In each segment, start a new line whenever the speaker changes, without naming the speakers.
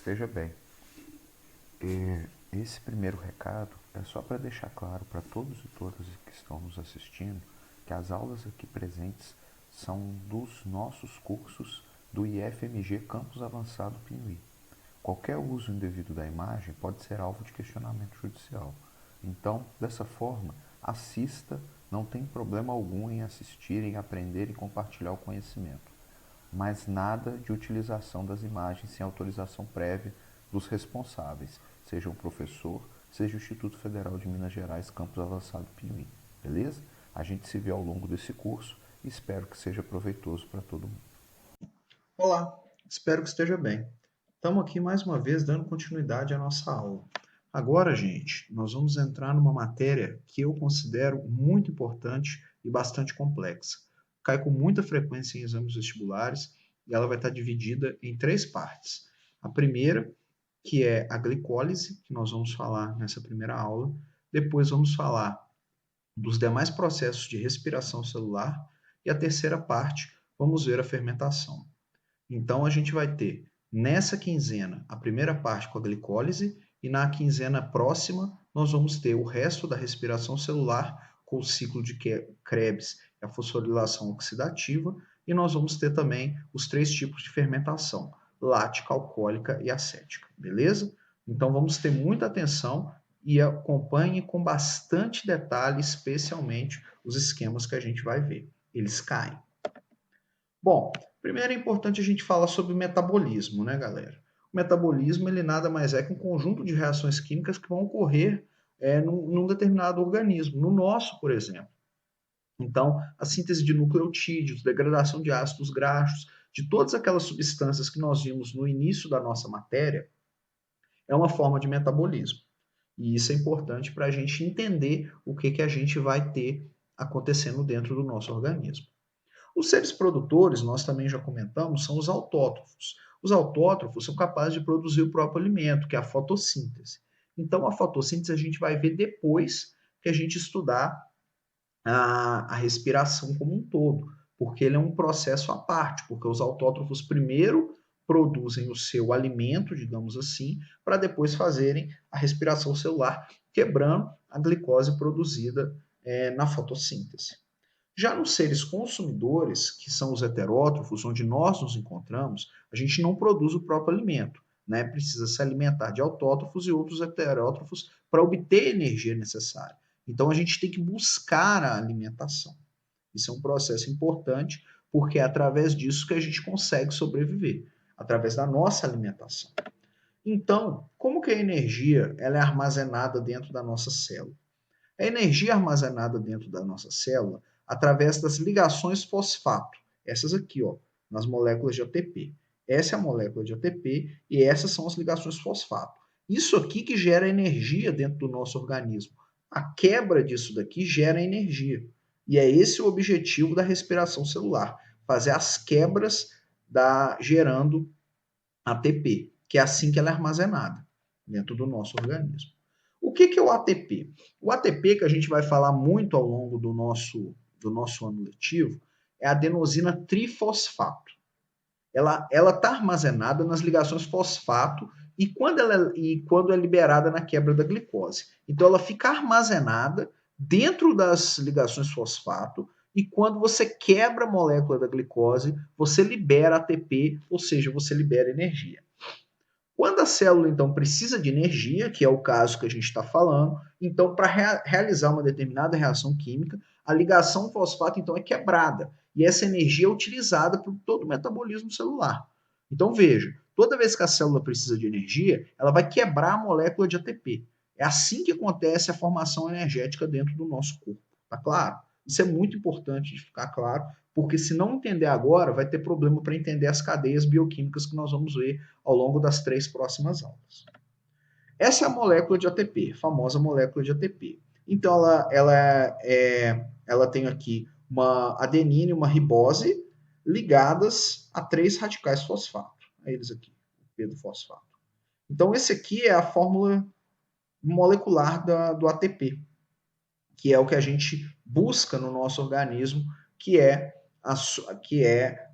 esteja bem. Esse primeiro recado é só para deixar claro para todos e todas que estão nos assistindo que as aulas aqui presentes são dos nossos cursos do IFMG Campus Avançado Pinuí. Qualquer uso indevido da imagem pode ser alvo de questionamento judicial. Então, dessa forma, assista, não tem problema algum em assistir, em aprender e compartilhar o conhecimento. Mas nada de utilização das imagens sem autorização prévia dos responsáveis, seja o professor, seja o Instituto Federal de Minas Gerais, Campus Avançado Pinuí. Beleza? A gente se vê ao longo desse curso e espero que seja proveitoso para todo mundo.
Olá, espero que esteja bem. Estamos aqui mais uma vez dando continuidade à nossa aula. Agora, gente, nós vamos entrar numa matéria que eu considero muito importante e bastante complexa. Cai com muita frequência em exames vestibulares e ela vai estar dividida em três partes. A primeira, que é a glicólise, que nós vamos falar nessa primeira aula. Depois vamos falar dos demais processos de respiração celular. E a terceira parte, vamos ver a fermentação. Então, a gente vai ter nessa quinzena a primeira parte com a glicólise e na quinzena próxima nós vamos ter o resto da respiração celular com o ciclo de Krebs e a fosforilação oxidativa e nós vamos ter também os três tipos de fermentação, lática, alcoólica e acética, beleza? Então, vamos ter muita atenção e acompanhe com bastante detalhe, especialmente os esquemas que a gente vai ver. Eles caem. Bom, primeiro é importante a gente falar sobre o metabolismo, né, galera? O metabolismo, ele nada mais é que um conjunto de reações químicas que vão ocorrer num determinado organismo, no nosso, por exemplo. Então, a síntese de nucleotídeos, degradação de ácidos graxos, de todas aquelas substâncias que nós vimos no início da nossa matéria, é uma forma de metabolismo. E isso é importante para a gente entender o que a gente vai ter acontecendo dentro do nosso organismo. Os seres produtores, nós também já comentamos, são os autótrofos. Os autótrofos são capazes de produzir o próprio alimento, que é a fotossíntese. Então, a fotossíntese a gente vai ver depois que a gente estudar a respiração como um todo, porque ele é um processo à parte, porque os autótrofos primeiro produzem o seu alimento, digamos assim, para depois fazerem a respiração celular, quebrando a glicose produzida na fotossíntese. Já nos seres consumidores, que são os heterótrofos, onde nós nos encontramos, a gente não produz o próprio alimento, né? Precisa se alimentar de autótrofos e outros heterótrofos para obter a energia necessária. Então a gente tem que buscar a alimentação. Isso é um processo importante, porque é através disso que a gente consegue sobreviver, através da nossa alimentação. Então, como que a energia ela é armazenada dentro da nossa célula? A energia armazenada dentro da nossa célula através das ligações fosfato, essas aqui, ó, nas moléculas de ATP. Essa é a molécula de ATP e essas são as ligações fosfato. Isso aqui que gera energia dentro do nosso organismo. A quebra disso daqui gera energia. E é esse o objetivo da respiração celular, fazer as quebras gerando ATP, que é assim que ela é armazenada dentro do nosso organismo. O que é o ATP? O ATP, que a gente vai falar muito ao longo do nosso ano letivo, é a adenosina trifosfato. Ela está armazenada nas ligações fosfato quando é liberada na quebra da glicose. Então, ela fica armazenada dentro das ligações fosfato e quando você quebra a molécula da glicose, você libera ATP, ou seja, você libera energia. Quando a célula, então, precisa de energia, que é o caso que a gente está falando, então, para realizar uma determinada reação química, a ligação fosfato, então, é quebrada. E essa energia é utilizada por todo o metabolismo celular. Então, veja, toda vez que a célula precisa de energia, ela vai quebrar a molécula de ATP. É assim que acontece a formação energética dentro do nosso corpo. Tá claro? Isso é muito importante de ficar claro, porque se não entender agora, vai ter problema para entender as cadeias bioquímicas que nós vamos ver ao longo das 3 próximas aulas. Essa é a molécula de ATP, a famosa molécula de ATP. Então, ela tem aqui uma adenina e uma ribose ligadas a 3 radicais fosfato. Eles aqui, o P do fosfato. Então, esse aqui é a fórmula molecular do ATP, que é o que a gente busca no nosso organismo, que é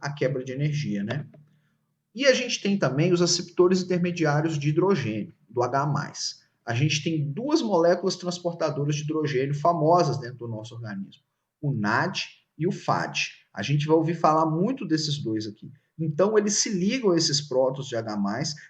a quebra de energia, né? E a gente tem também os aceptores intermediários de hidrogênio, do H+. A gente tem duas moléculas transportadoras de hidrogênio famosas dentro do nosso organismo, o NAD e o FAD. A gente vai ouvir falar muito desses dois aqui. Então, eles se ligam a esses prótons de H+,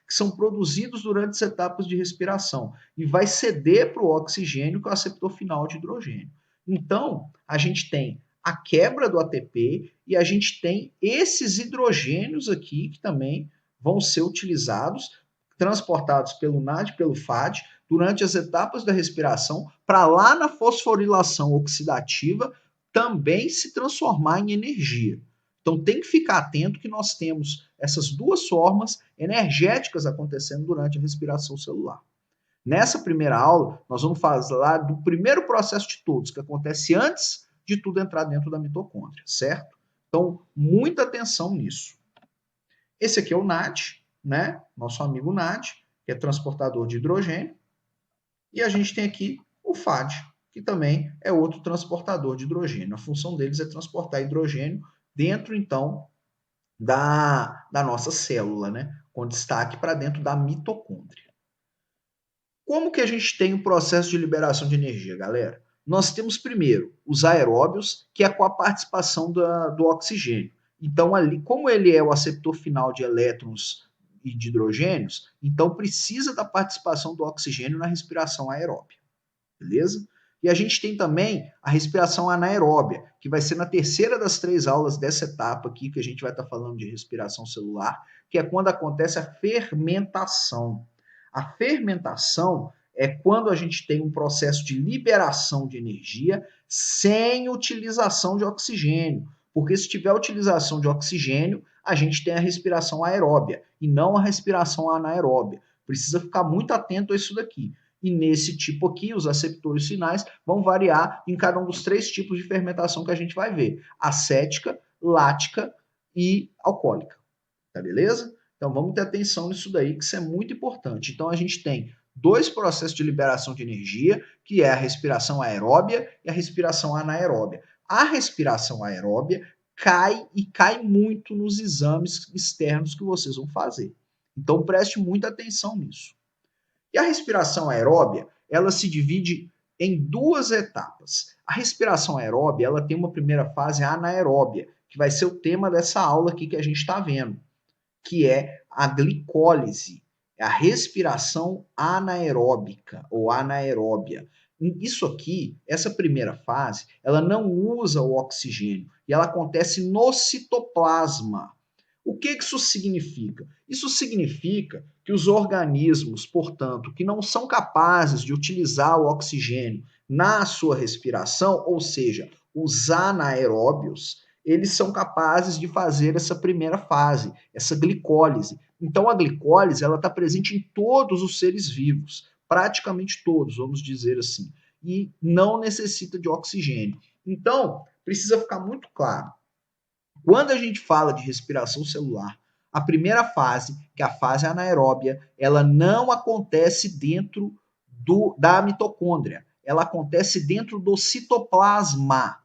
que são produzidos durante as etapas de respiração, e vai ceder para o oxigênio, que é o aceptor final de hidrogênio. Então, a gente tem a quebra do ATP e a gente tem esses hidrogênios aqui que também vão ser utilizados, transportados pelo NAD e pelo FAD durante as etapas da respiração para lá na fosforilação oxidativa também se transformar em energia. Então tem que ficar atento que nós temos essas duas formas energéticas acontecendo durante a respiração celular. Nessa primeira aula, nós vamos falar do primeiro processo de todos, que acontece antes de tudo entrar dentro da mitocôndria, certo? Então, muita atenção nisso. Esse aqui é o NAD, né? Nosso amigo NAD, que é transportador de hidrogênio. E a gente tem aqui o FAD, que também é outro transportador de hidrogênio. A função deles é transportar hidrogênio dentro, então, da nossa célula, né? Com destaque para dentro da mitocôndria. Como que a gente tem o processo de liberação de energia, galera? Nós temos primeiro os aeróbios, que é com a participação do oxigênio. Então, ali, como ele é o aceptor final de elétrons e de hidrogênios, então precisa da participação do oxigênio na respiração aeróbia. Beleza? E a gente tem também a respiração anaeróbia, que vai ser na terceira das 3 aulas dessa etapa aqui, que a gente vai estar falando de respiração celular, que é quando acontece a fermentação. A fermentação é quando a gente tem um processo de liberação de energia sem utilização de oxigênio. Porque se tiver utilização de oxigênio, a gente tem a respiração aeróbia e não a respiração anaeróbia. Precisa ficar muito atento a isso daqui. E nesse tipo aqui, os aceptores finais vão variar em cada um dos 3 tipos de fermentação que a gente vai ver: acética, lática e alcoólica. Tá beleza? Então vamos ter atenção nisso daí, que isso é muito importante. Então a gente tem 2 processos de liberação de energia, que é a respiração aeróbia e a respiração anaeróbia. A respiração aeróbia cai muito nos exames externos que vocês vão fazer. Então preste muita atenção nisso. E a respiração aeróbia, ela se divide em 2 etapas. A respiração aeróbia, ela tem uma primeira fase anaeróbia, que vai ser o tema dessa aula aqui que a gente está vendo, que é a glicólise, é a respiração anaeróbica ou anaeróbia. Isso aqui, essa primeira fase, ela não usa o oxigênio e ela acontece no citoplasma. O que isso significa? Isso significa que os organismos, portanto, que não são capazes de utilizar o oxigênio na sua respiração, ou seja, os anaeróbios, eles são capazes de fazer essa primeira fase, essa glicólise. Então, a glicólise ela está presente em todos os seres vivos, praticamente todos, vamos dizer assim, e não necessita de oxigênio. Então, precisa ficar muito claro. Quando a gente fala de respiração celular, a primeira fase, que é a fase anaeróbia, ela não acontece dentro da mitocôndria. Ela acontece dentro do citoplasma.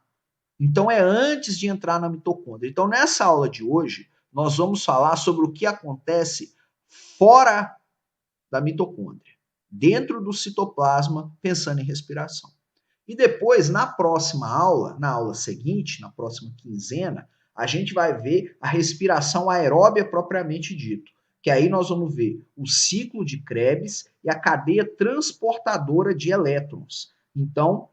Então é antes de entrar na mitocôndria. Então nessa aula de hoje, nós vamos falar sobre o que acontece fora da mitocôndria, dentro do citoplasma, pensando em respiração. E depois, na próxima aula, na aula seguinte, na próxima quinzena, a gente vai ver a respiração aeróbia propriamente dito, que aí nós vamos ver o ciclo de Krebs e a cadeia transportadora de elétrons. Então,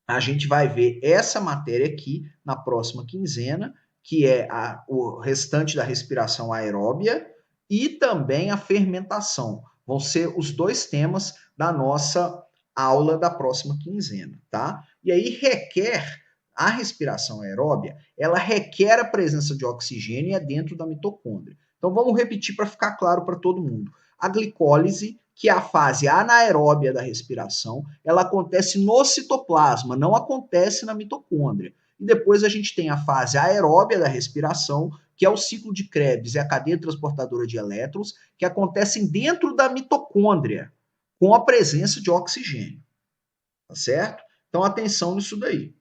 a gente vai ver essa matéria aqui na próxima quinzena, que é o restante da respiração aeróbia e também a fermentação. Vão ser os 2 temas da nossa aula da próxima quinzena, tá? E aí a respiração aeróbia, ela requer a presença de oxigênio dentro da mitocôndria. Então vamos repetir para ficar claro para todo mundo. A glicólise, que é a fase anaeróbia da respiração, ela acontece no citoplasma, não acontece na mitocôndria. E depois a gente tem a fase aeróbia da respiração, que é o ciclo de Krebs e a cadeia transportadora de elétrons, que acontecem dentro da mitocôndria, com a presença de oxigênio. Tá certo? Então, atenção nisso daí.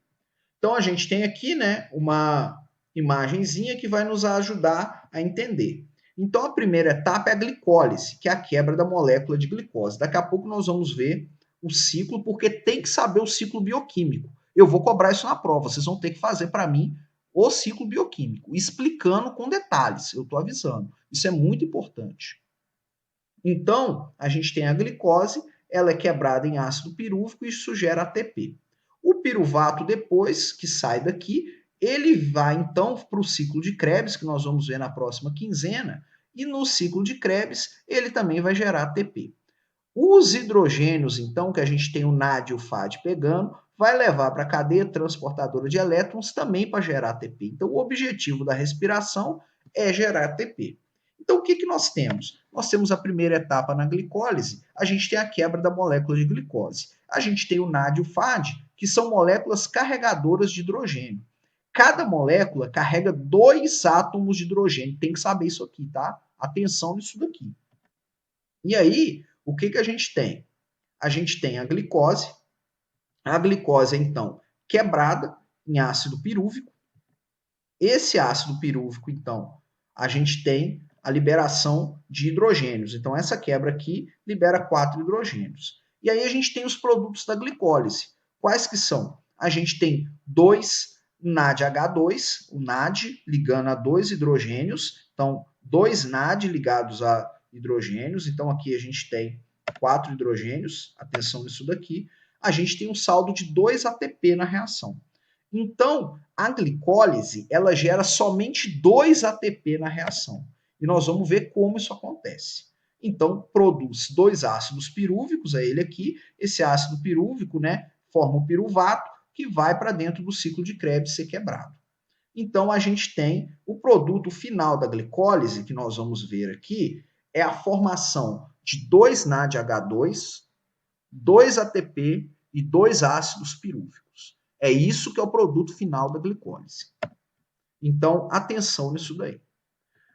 Então, a gente tem aqui, né, uma imagenzinha que vai nos ajudar a entender. Então, a primeira etapa é a glicólise, que é a quebra da molécula de glicose. Daqui a pouco nós vamos ver o ciclo, porque tem que saber o ciclo bioquímico. Eu vou cobrar isso na prova, vocês vão ter que fazer para mim o ciclo bioquímico, explicando com detalhes, eu estou avisando. Isso é muito importante. Então, a gente tem a glicose, ela é quebrada em ácido pirúvico e isso gera ATP. O piruvato, depois que sai daqui, ele vai então para o ciclo de Krebs, que nós vamos ver na próxima quinzena, e no ciclo de Krebs ele também vai gerar ATP. Os hidrogênios, então, que a gente tem o NAD e o FAD pegando, vai levar para a cadeia transportadora de elétrons também para gerar ATP. Então, o objetivo da respiração é gerar ATP. Então, o que, que nós temos? Nós temos a primeira etapa na glicólise, a gente tem a quebra da molécula de glicose. A gente tem o NAD e o FAD, que são moléculas carregadoras de hidrogênio. Cada molécula carrega 2 átomos de hidrogênio. Tem que saber isso aqui, tá? Atenção nisso daqui. E aí, o que, que a gente tem? A gente tem a glicose é, então, quebrada em ácido pirúvico. Esse ácido pirúvico, então, a gente tem a liberação de hidrogênios. Então, essa quebra aqui libera 4 hidrogênios. E aí a gente tem os produtos da glicólise. Quais que são? A gente tem 2 NADH2, o NAD ligando a 2 hidrogênios. Então, 2 NAD ligados a hidrogênios. Então, aqui a gente tem 4 hidrogênios. Atenção nisso daqui. A gente tem um saldo de 2 ATP na reação. Então, a glicólise, ela gera somente 2 ATP na reação. E nós vamos ver como isso acontece. Então, produz 2 ácidos pirúvicos, é ele aqui. Esse ácido pirúvico, né, forma o piruvato, que vai para dentro do ciclo de Krebs ser quebrado. Então, a gente tem o produto final da glicólise, que nós vamos ver aqui, é a formação de 2 NADH2, 2 ATP e 2 ácidos pirúvicos. É isso que é o produto final da glicólise. Então, atenção nisso daí.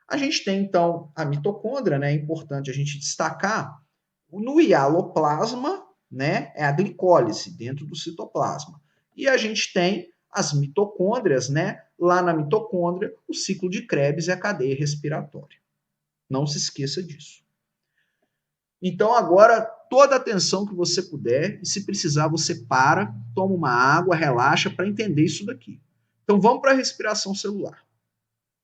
A gente tem, então, a mitocôndria, né? É importante a gente destacar. No hialoplasma, né? É a glicólise dentro do citoplasma. E a gente tem as mitocôndrias, né? Lá na mitocôndria, o ciclo de Krebs é a cadeia respiratória. Não se esqueça disso. Então, agora, toda a atenção que você puder, e se precisar, você para, toma uma água, relaxa para entender isso daqui. Então, vamos para a respiração celular.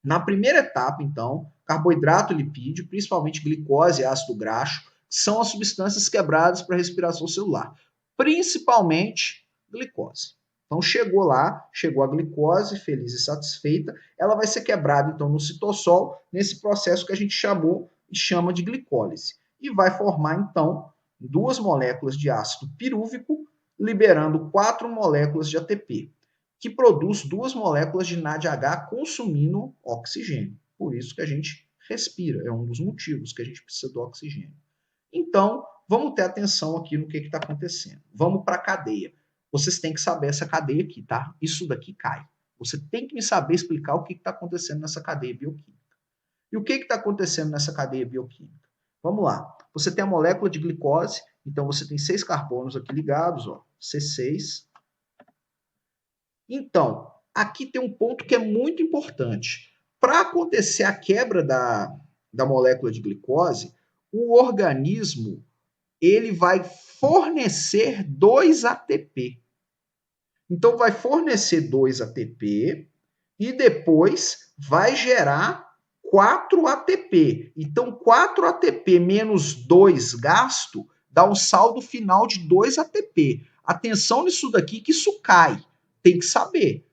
Na primeira etapa, então, carboidrato e lipídio, principalmente glicose e ácido graxo, são as substâncias quebradas para a respiração celular, principalmente glicose. Então, chegou lá, chegou a glicose, feliz e satisfeita, ela vai ser quebrada, então, no citossol, nesse processo que a gente chamou e chama de glicólise. E vai formar, então, 2 moléculas de ácido pirúvico, liberando 4 moléculas de ATP, que produz 2 moléculas de NADH consumindo oxigênio. Por isso que a gente respira, é um dos motivos que a gente precisa do oxigênio. Então, vamos ter atenção aqui no que está acontecendo. Vamos para a cadeia. Vocês têm que saber essa cadeia aqui, tá? Isso daqui cai. Você tem que me saber explicar o que está acontecendo nessa cadeia bioquímica. E o que está acontecendo nessa cadeia bioquímica? Vamos lá. Você tem a molécula de glicose, então você tem 6 carbonos aqui ligados, ó, C6. Então, aqui tem um ponto que é muito importante. Para acontecer a quebra da molécula de glicose, o organismo ele vai fornecer 2 ATP. Então, vai fornecer 2 ATP e depois vai gerar 4 ATP. Então, 4 ATP menos 2 gasto dá um saldo final de 2 ATP. Atenção nisso daqui que isso cai. Tem que saber.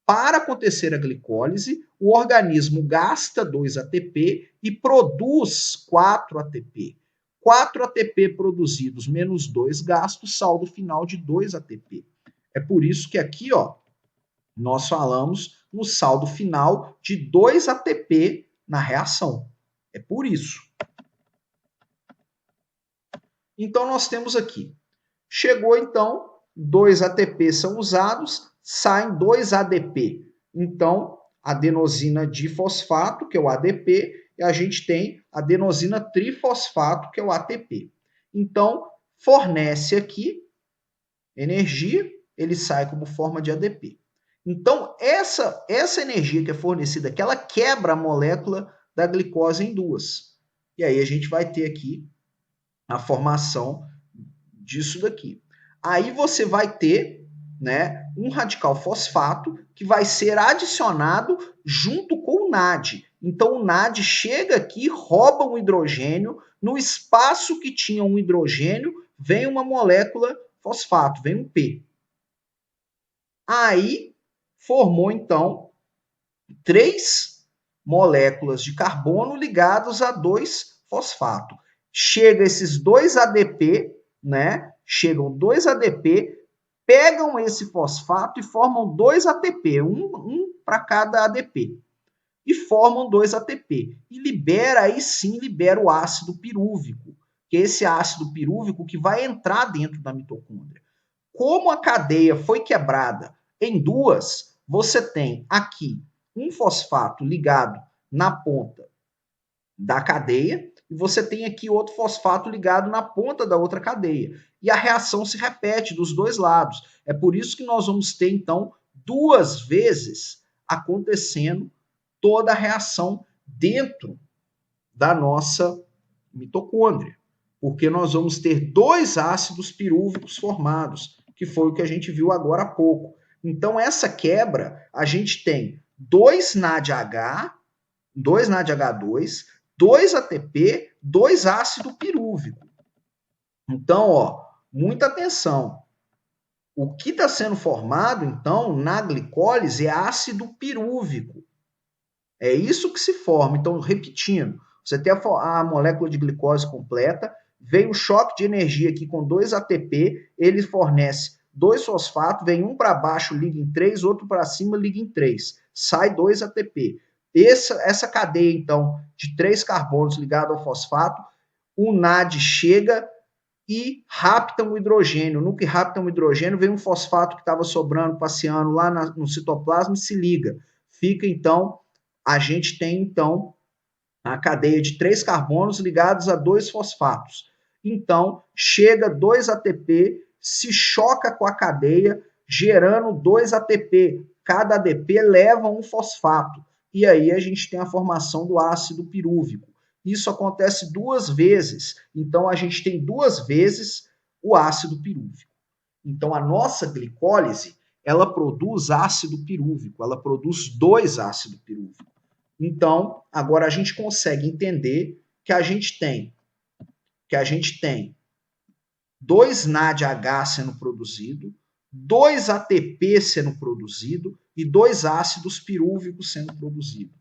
Para acontecer a glicólise, o organismo gasta 2 ATP e produz 4 ATP. 4 ATP produzidos menos 2 gastos, saldo final de 2 ATP. É por isso que aqui, ó, nós falamos no saldo final de 2 ATP na reação. É por isso. Então, nós temos aqui. Chegou, então, 2 ATP são usados, saem 2 ADP. Então, adenosina difosfato, que é o ADP, e a gente tem adenosina trifosfato, que é o ATP. Então, fornece aqui energia, ele sai como forma de ADP. Então, essa energia que é fornecida aqui, ela quebra a molécula da glicose em duas. E aí a gente vai ter aqui a formação disso daqui. Aí você vai ter, né, um radical fosfato que vai ser adicionado junto com o NAD. Então o NAD chega aqui, rouba um hidrogênio, no espaço que tinha um hidrogênio, vem uma molécula fosfato, vem um P. Aí formou então 3 moléculas de carbono ligados a 2 fosfato. Chega esses 2 ADP, né? Chegam 2 ADP, pegam esse fosfato e formam 2 ATP, um para cada ADP. E formam 2 ATP. E libera, aí sim, libera o ácido pirúvico, que é esse ácido pirúvico que vai entrar dentro da mitocôndria. Como a cadeia foi quebrada em duas, você tem aqui um fosfato ligado na ponta da cadeia e você tem aqui outro fosfato ligado na ponta da outra cadeia. E a reação se repete dos dois lados. É por isso que nós vamos ter, então, 2 vezes acontecendo toda a reação dentro da nossa mitocôndria. Porque nós vamos ter 2 ácidos pirúvicos formados, que foi o que a gente viu agora há pouco. Então, essa quebra, a gente tem 2 NADH, 2 NADH2, 2 ATP, 2 ácido pirúvico. Então, ó, muita atenção. O que está sendo formado, então, na glicólise é ácido pirúvico. É isso que se forma. Então, repetindo, você tem a molécula de glicose completa, vem um choque de energia aqui com 2 ATP, ele fornece 2 fosfatos, vem um para baixo, liga em 3, outro para cima, liga em 3. Sai 2 ATP. Essa cadeia, então, de 3 carbonos ligado ao fosfato, o NAD chega e rapta um hidrogênio. No que rapta um hidrogênio, vem um fosfato que estava sobrando, passeando lá no citoplasma e se liga. Fica, então, a gente tem, então, a cadeia de 3 carbonos ligados a 2 fosfatos. Então, chega 2 ATP, se choca com a cadeia, gerando 2 ATP. Cada ADP leva um fosfato. E aí a gente tem a formação do ácido pirúvico. Isso acontece 2 vezes. Então, a gente tem 2 vezes o ácido pirúvico. Então, a nossa glicólise, ela produz ácido pirúvico, ela produz 2 ácidos pirúvicos. Então, agora a gente consegue entender que a gente tem 2 NADH sendo produzido, 2 ATP sendo produzido e 2 ácidos pirúvicos sendo produzidos.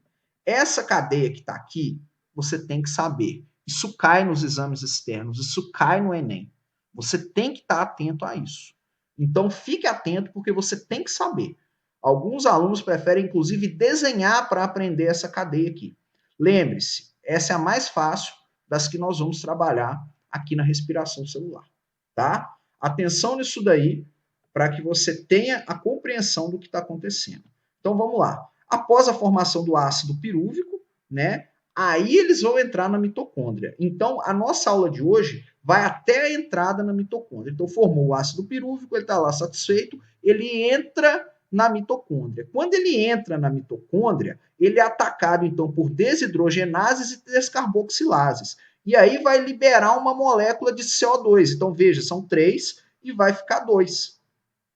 Essa cadeia que está aqui, você tem que saber. Isso cai nos exames externos, isso cai no Enem. Você tem que estar atento a isso. Então, fique atento porque você tem que saber. Alguns alunos preferem, inclusive, desenhar para aprender essa cadeia aqui. Lembre-se, essa é a mais fácil das que nós vamos trabalhar aqui na respiração celular, tá? Atenção nisso daí, para que você tenha a compreensão do que está acontecendo. Então, vamos lá. Após a formação do ácido pirúvico, né? Aí eles vão entrar na mitocôndria. Então, a nossa aula de hoje vai até a entrada na mitocôndria. Então, formou o ácido pirúvico, ele está lá satisfeito, ele entra na mitocôndria. Quando ele entra na mitocôndria, ele é atacado, então, por desidrogenases e descarboxilases. E aí vai liberar uma molécula de CO2. Então, veja, são 3 e vai ficar 2.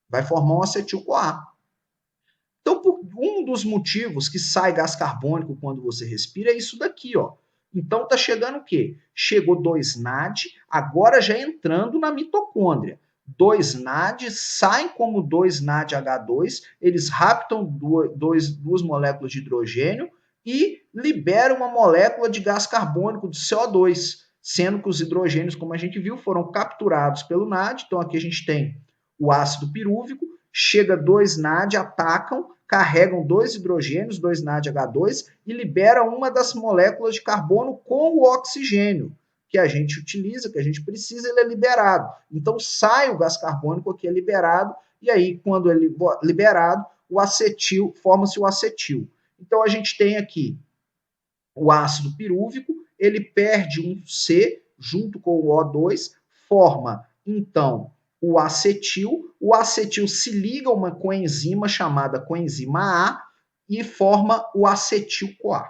Vai formar um acetil-CoA. Então, um dos motivos que sai gás carbônico quando você respira é isso daqui, ó. Então, tá chegando o quê? Chegou 2 NAD, agora já entrando na mitocôndria. 2 NAD saem como 2 NADH2, eles raptam 2 moléculas de hidrogênio e liberam uma molécula de gás carbônico, de CO2, sendo que os hidrogênios, como a gente viu, foram capturados pelo NAD. Então, aqui a gente tem o ácido pirúvico, chega 2 NAD, atacam, carregam 2 hidrogênios, 2 NADH2, e libera uma das moléculas de carbono com o oxigênio, que a gente utiliza, que a gente precisa, ele é liberado. Então sai o gás carbônico aqui, é liberado, e aí quando ele é liberado, o acetil, forma-se o acetil. Então a gente tem aqui o ácido pirúvico, ele perde um C junto com o O2, forma então o acetil se liga a uma coenzima chamada coenzima A e forma o acetil-CoA.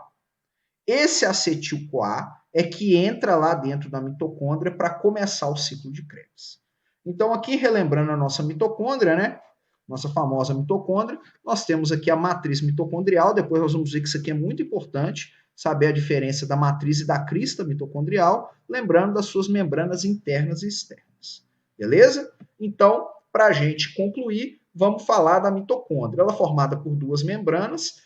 esse acetil-CoA é que entra lá dentro da mitocôndria para começar o ciclo de Krebs. Então, aqui relembrando a nossa mitocôndria, né? Nossa famosa mitocôndria, nós temos aqui a matriz mitocondrial, depois nós vamos ver que isso aqui é muito importante, saber a diferença da matriz e da crista mitocondrial, lembrando das suas membranas internas e externas. Beleza? Então, para a gente concluir, vamos falar da mitocôndria. Ela é formada por duas membranas.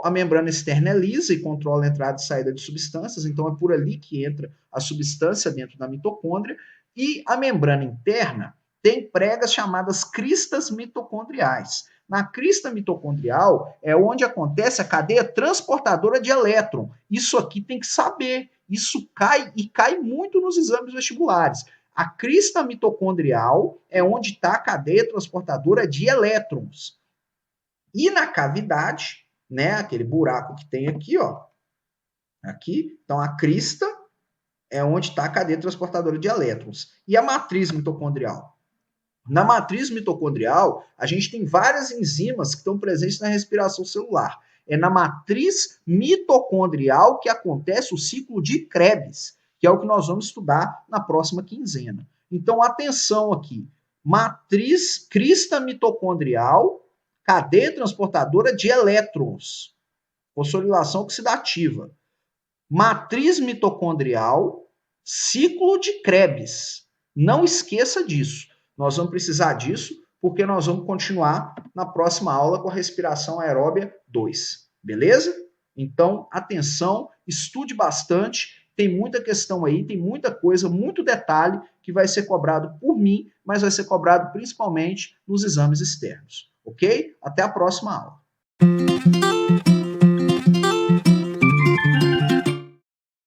A membrana externa é lisa e controla a entrada e saída de substâncias, então é por ali que entra a substância dentro da mitocôndria. E a membrana interna tem pregas chamadas cristas mitocondriais. Na crista mitocondrial é onde acontece a cadeia transportadora de elétron. Isso aqui tem que saber. Isso cai e cai muito nos exames vestibulares. A crista mitocondrial é onde está a cadeia transportadora de elétrons. E na cavidade, né, aquele buraco que tem aqui, ó, aqui, então a crista é onde está a cadeia transportadora de elétrons. E a matriz mitocondrial? Na matriz mitocondrial, a gente tem várias enzimas que estão presentes na respiração celular. É na matriz mitocondrial que acontece o ciclo de Krebs, que é o que nós vamos estudar na próxima quinzena. Então, atenção aqui. Matriz crista mitocondrial, cadeia transportadora de elétrons, fosforilação oxidativa. Matriz mitocondrial, ciclo de Krebs. Não esqueça disso. Nós vamos precisar disso porque nós vamos continuar na próxima aula com a respiração aeróbia 2. Beleza? Então, atenção, estude bastante. Tem muita questão aí, tem muita coisa, muito detalhe que vai ser cobrado por mim, mas vai ser cobrado principalmente nos exames externos. Ok? Até a próxima aula.